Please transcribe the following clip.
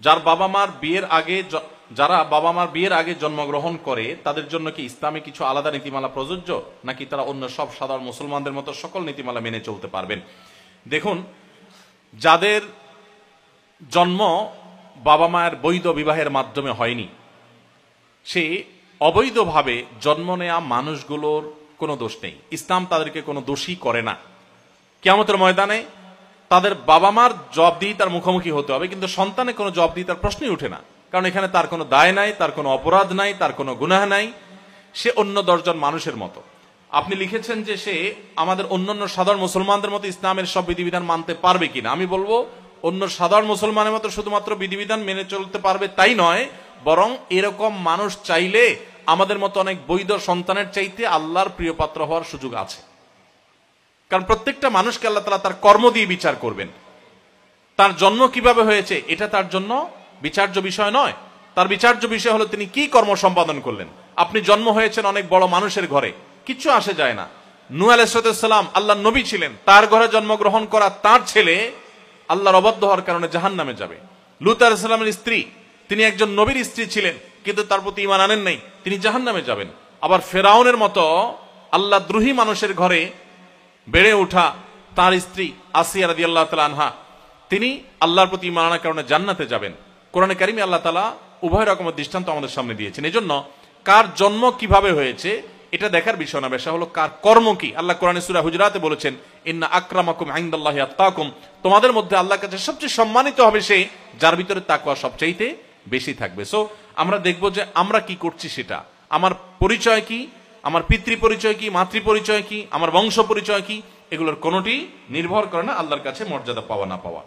যারা বাবা মার বিয়ের আগে জন্মগ্রহণ করে তাদের জন্য কি ইসলামে কিছু আলাদা নীতিমালা প্রযোজ্য, নাকি তারা অন্য সব সাধারণ মুসলমানদের মতো সকল নীতিমালা মেনে চলতে পারবেন? দেখুন, যাদের জন্ম বাবা মায়ের বৈধ বিবাহের মাধ্যমে হয়নি, সে অবৈধভাবে জন্ম নেয়া মানুষগুলোর কোনো দোষ নেই। ইসলাম তাদেরকে কোনো দোষী করে না। কিয়ামতের ময়দানে তাদের বাবা মার জবাবদিহিতার মুখোমুখি হতে হবে, কিন্তু সন্তানের কোনো জবাবদিহিতার প্রশ্নই উঠে না। কারণ এখানে তার কোনো দায় নাই, তার কোনো অপরাধ নাই, তার কোনো গুনাহ নাই। সে অন্য 10 জন মানুষের মতো। আপনি লিখেছেন যে সে আমাদের অন্যান্য সাধারণ মুসলমানদের মতো ইসলামের সব বিধিবিধান মানতে পারবে কিনা। আমি বলবো, অন্য সাধারণ মুসলমানের মতো শুধুমাত্র বিধিবিধান মেনে চলতে পারবে তাই নয়, বরং এরকম মানুষ চাইলে আমাদের মতো অনেক বৈধ সন্তানের চাইতে আল্লাহর প্রিয় পাত্র হওয়ার সুযোগ আছে। কারণ প্রত্যেকটা মানুষকে আল্লাহ তাআলা তার কর্ম দিয়ে বিচার করবেন। তার জন্ম কিভাবে হয়েছে এটা তার জন্য বিচার্য বিষয় নয়। তার বিচার্য বিষয় হলো তিনি কি কর্ম সম্পাদন করলেন। আপনি জন্ম হয়েছেন অনেক বড় মানুষের ঘরে, কিচ্ছু আসে যায় না। নূহ আলাইহিস সালাম আল্লাহর নবী ছিলেন, তার ঘরে জন্মগ্রহণ করা তার ছেলে আল্লাহর অবাধ্য হওয়ার কারণে জাহান্নামে যাবে। লূত আলাইহিস সালামের স্ত্রী, তিনি একজন নবীর স্ত্রী ছিলেন, কিন্তু তার প্রতি ঈমান আনেন নাই, তিনি জাহান্নামে যাবেন। আবার ফেরাউনের মতো আল্লাহ দ্রোহী মানুষের ঘরে বেড়ে ওঠা তার স্ত্রী আসিয়া রাদিয়াল্লাহু তাআলা আনহা, তিনি আল্লাহর প্রতি ঈমান আনার কারণে জান্নাতে যাবেন। কোরআনে কারিমে আল্লাহ তাআলা উভয় রকমের দৃষ্টান্ত আমাদের সামনে দিয়েছেন। এজন্য কার জন্ম কিভাবে হয়েছে এটা দেখার বিষয় না, বিষয় হলো কার কর্ম কি। আল্লাহ কোরআনে সূরা হুজুরাতে বলেছেন, ইন্না আকরামাকুম ইনদাল্লাহি আত্তাকুম, তোমাদের মধ্যে আল্লাহর কাছে সবচেয়ে সম্মানিত হবে সে যার ভিতরে তাকওয়া সবচাইতে বেশি থাকবে। সো আমরা দেখব যে আমরা কি করছি সেটা, আমার পরিচয় কি, আমার পিতৃ পরিচয় কি, মাতৃ পরিচয় কি, আমার বংশ পরিচয় কি, এগুলোর কোনোটি নির্ভর করে না আল্লাহর কাছে মর্যাদা পাওয়া না পাওয়া।